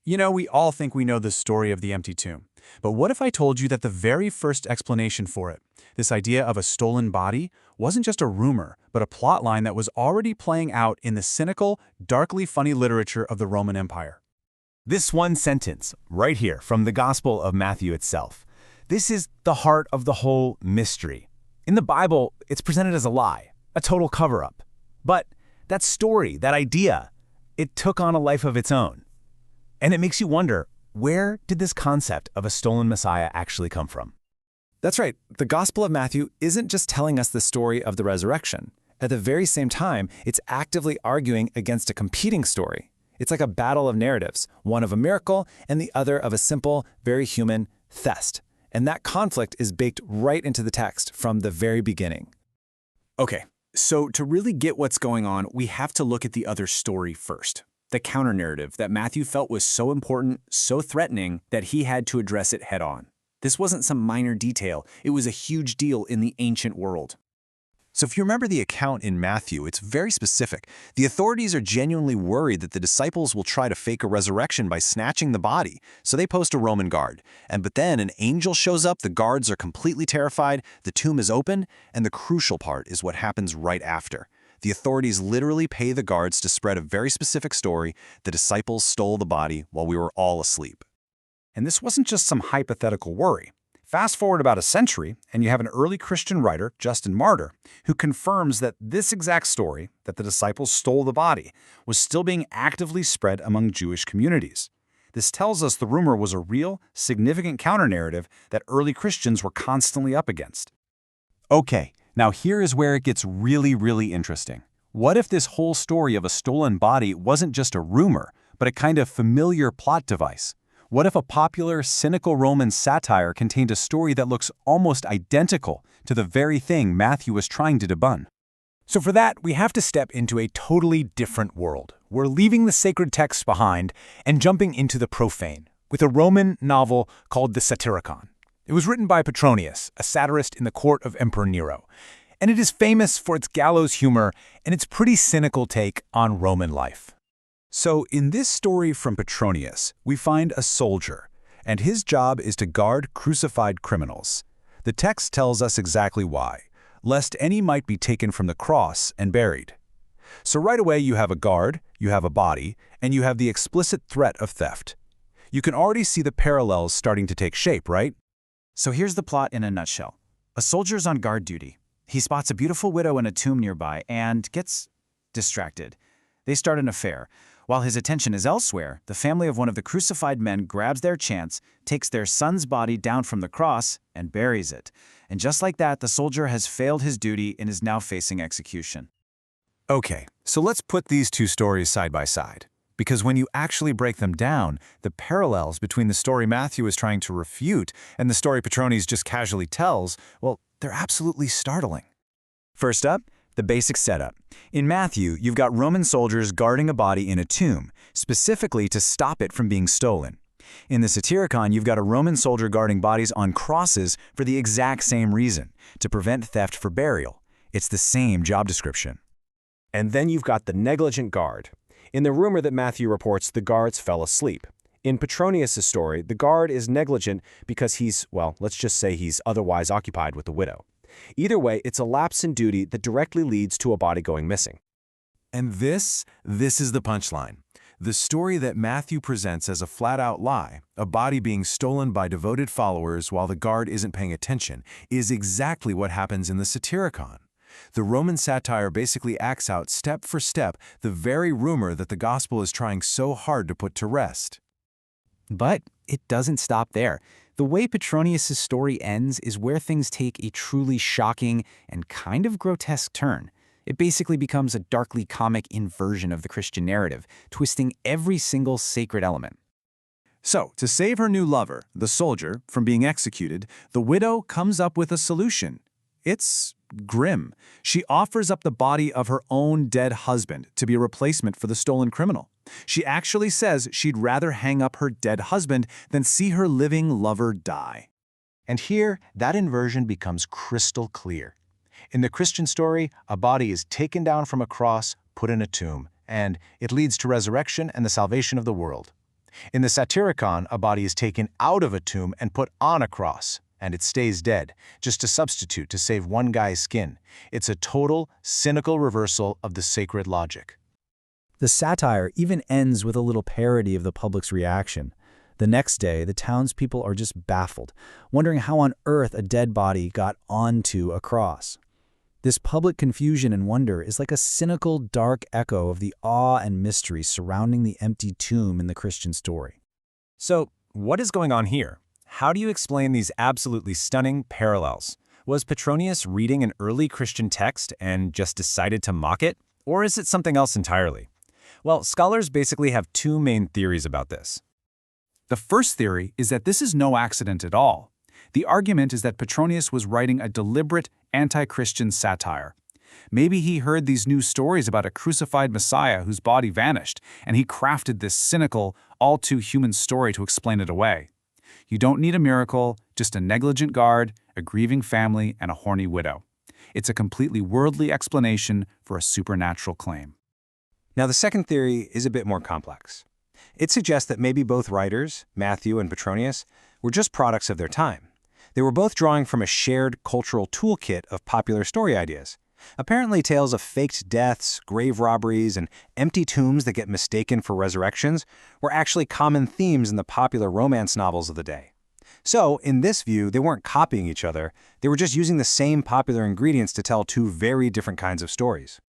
You know, we all think we know the story of the empty tomb. But what if I told you that the very first explanation for it, this idea of a stolen body, wasn't just a rumor, but a plotline that was already playing out in the cynical, darkly funny literature of the Roman Empire? This one sentence, right here from the Gospel of Matthew itself. This is the heart of the whole mystery. In the Bible, it's presented as a lie, a total cover-up. But that story, that idea, it took on a life of its own. And it makes you wonder, where did this concept of a stolen Messiah actually come from? That's right. The Gospel of Matthew isn't just telling us the story of the resurrection. At the very same time, it's actively arguing against a competing story. It's like a battle of narratives, one of a miracle and the other of a simple, very human theft. And that conflict is baked right into the text from the very beginning. Okay, so to really get what's going on, we have to look at the other story first. The counter-narrative that Matthew felt was so important, so threatening, that he had to address it head-on. This wasn't some minor detail, it was a huge deal in the ancient world. So if you remember the account in Matthew, it's very specific. The authorities are genuinely worried that the disciples will try to fake a resurrection by snatching the body, so they post a Roman guard. But then an angel shows up, the guards are completely terrified, the tomb is open, and the crucial part is what happens right after. The authorities literally pay the guards to spread a very specific story: the disciples stole the body while we were all asleep. And this wasn't just some hypothetical worry. Fast forward about a century, and you have an early Christian writer, Justin Martyr, who confirms that this exact story, that the disciples stole the body, was still being actively spread among Jewish communities. This tells us the rumor was a real, significant counter-narrative that early Christians were constantly up against. Okay, now here is where it gets really interesting. What if this whole story of a stolen body wasn't just a rumor, but a kind of familiar plot device? What if a popular, cynical Roman satire contained a story that looks almost identical to the very thing Matthew was trying to debunk? So for that, we have to step into a totally different world. We're leaving the sacred texts behind and jumping into the profane, with a Roman novel called the Satyricon. It was written by Petronius, a satirist in the court of Emperor Nero, and it is famous for its gallows humor and its pretty cynical take on Roman life. So in this story from Petronius, we find a soldier, and his job is to guard crucified criminals. The text tells us exactly why, lest any might be taken from the cross and buried. So right away you have a guard, you have a body, and you have the explicit threat of theft. You can already see the parallels starting to take shape, right? So here's the plot in a nutshell. A soldier's on guard duty. He spots a beautiful widow in a tomb nearby and gets distracted. They start an affair. While his attention is elsewhere, the family of one of the crucified men grabs their chance, takes their son's body down from the cross, and buries it. And just like that, the soldier has failed his duty and is now facing execution. Okay, so let's put these two stories side by side. Because when you actually break them down, the parallels between the story Matthew is trying to refute and the story Petronius just casually tells, well, they're absolutely startling. First up, the basic setup. In Matthew, you've got Roman soldiers guarding a body in a tomb, specifically to stop it from being stolen. In the Satyricon, you've got a Roman soldier guarding bodies on crosses for the exact same reason, to prevent theft for burial. It's the same job description. And then you've got the negligent guard. In the rumor that Matthew reports, the guards fell asleep. In Petronius' story, the guard is negligent because he's, well, let's just say he's otherwise occupied with the widow. Either way, it's a lapse in duty that directly leads to a body going missing. And this is the punchline. The story that Matthew presents as a flat-out lie, a body being stolen by devoted followers while the guard isn't paying attention, is exactly what happens in the Satyricon. The Roman satire basically acts out step for step the very rumor that the gospel is trying so hard to put to rest. But it doesn't stop there. The way Petronius' story ends is where things take a truly shocking and kind of grotesque turn. It basically becomes a darkly comic inversion of the Christian narrative, twisting every single sacred element. So, to save her new lover, the soldier, from being executed, the widow comes up with a solution. It's grim. She offers up the body of her own dead husband to be a replacement for the stolen criminal. She actually says she'd rather hang up her dead husband than see her living lover die. And here, that inversion becomes crystal clear. In the Christian story, a body is taken down from a cross, put in a tomb, and it leads to resurrection and the salvation of the world. In the Satyricon, a body is taken out of a tomb and put on a cross, and it stays dead, just a substitute to save one guy's skin. It's a total, cynical reversal of the sacred logic. The satire even ends with a little parody of the public's reaction. The next day, the townspeople are just baffled, wondering how on earth a dead body got onto a cross. This public confusion and wonder is like a cynical, dark echo of the awe and mystery surrounding the empty tomb in the Christian story. So, what is going on here? How do you explain these absolutely stunning parallels? Was Petronius reading an early Christian text and just decided to mock it? Or is it something else entirely? Well, scholars basically have two main theories about this. The first theory is that this is no accident at all. The argument is that Petronius was writing a deliberate anti-Christian satire. Maybe he heard these new stories about a crucified Messiah whose body vanished, and he crafted this cynical, all-too-human story to explain it away. You don't need a miracle, just a negligent guard, a grieving family, and a horny widow. It's a completely worldly explanation for a supernatural claim. Now, the second theory is a bit more complex. It suggests that maybe both writers, Matthew and Petronius, were just products of their time. They were both drawing from a shared cultural toolkit of popular story ideas. Apparently, tales of faked deaths, grave robberies, and empty tombs that get mistaken for resurrections were actually common themes in the popular romance novels of the day. So, in this view, they weren't copying each other, they were just using the same popular ingredients to tell two very different kinds of stories.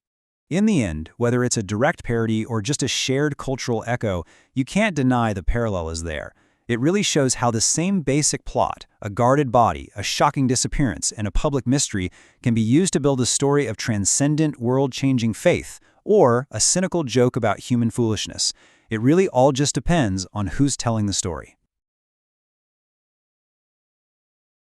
In the end, whether it's a direct parody or just a shared cultural echo, you can't deny the parallel is there. It really shows how the same basic plot, a guarded body, a shocking disappearance, and a public mystery can be used to build a story of transcendent, world-changing faith, or a cynical joke about human foolishness. It really all just depends on who's telling the story.